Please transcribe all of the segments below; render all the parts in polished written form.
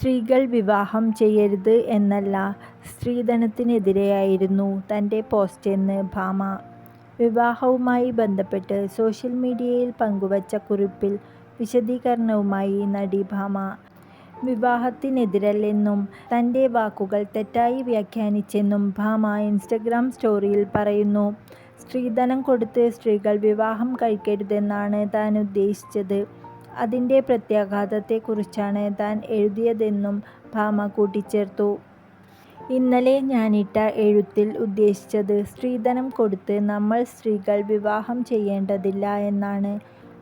സ്ത്രീകൾ വിവാഹം ചെയ്യരുത് എന്നല്ല, സ്ത്രീധനത്തിനെതിരെയായിരുന്നു തൻ്റെ പോസ്റ്റെന്ന് ഭാമ. വിവാഹവുമായി ബന്ധപ്പെട്ട് സോഷ്യൽ മീഡിയയിൽ പങ്കുവച്ച കുറിപ്പിൽ വിശദീകരണവുമായി നടി ഭാമ. വിവാഹത്തിനെതിരല്ലെന്നും തൻ്റെ വാക്കുകൾ തെറ്റായി വ്യാഖ്യാനിച്ചെന്നും ഭാമ ഇൻസ്റ്റഗ്രാം സ്റ്റോറിയിൽ പറയുന്നു. സ്ത്രീധനം കൊടുത്ത് സ്ത്രീകൾ വിവാഹം കഴിക്കരുതെന്നാണ് താൻ ഉദ്ദേശിച്ചത്. അതിൻ്റെ പ്രത്യാഘാതത്തെക്കുറിച്ചാണ് താൻ എഴുതിയതെന്നും ഭാമ കൂട്ടിച്ചേർത്തു. ഇന്നലെ ഞാനിട്ട എഴുത്തിൽ ഉദ്ദേശിച്ചത് സ്ത്രീധനം കൊടുത്ത് നമ്മൾ സ്ത്രീകൾ വിവാഹം ചെയ്യേണ്ടതില്ല എന്നാണ്.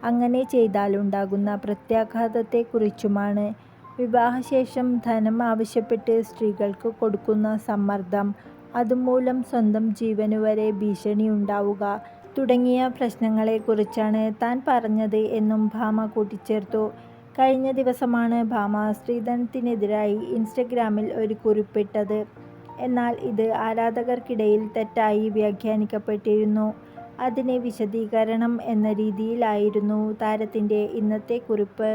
അങ്ങനെ ചെയ്താലുണ്ടാകുന്ന പ്രത്യാഘാതത്തെക്കുറിച്ചുമാണ്. വിവാഹശേഷം ധനം ആവശ്യപ്പെട്ട് സ്ത്രീകൾക്ക് കൊടുക്കുന്ന സമ്മർദ്ദം, അതുമൂലം സ്വന്തം ജീവനു വരെ ഭീഷണിയുണ്ടാവുക തുടങ്ങിയ പ്രശ്നങ്ങളെക്കുറിച്ചാണ് താൻ പറഞ്ഞത് എന്നും ഭാമ കൂട്ടിച്ചേർത്തു. കഴിഞ്ഞ ദിവസമാണ് ഭാമ സ്ത്രീധനത്തിനെതിരായി ഇൻസ്റ്റഗ്രാമിൽ ഒരു കുറിപ്പിട്ടത്. എന്നാൽ ഇത് ആരാധകർക്കിടയിൽ തെറ്റായി വ്യാഖ്യാനിക്കപ്പെട്ടിരുന്നു. അതിന് വിശദീകരണം എന്ന രീതിയിലായിരുന്നു താരത്തിൻ്റെ ഇന്നത്തെ കുറിപ്പ്.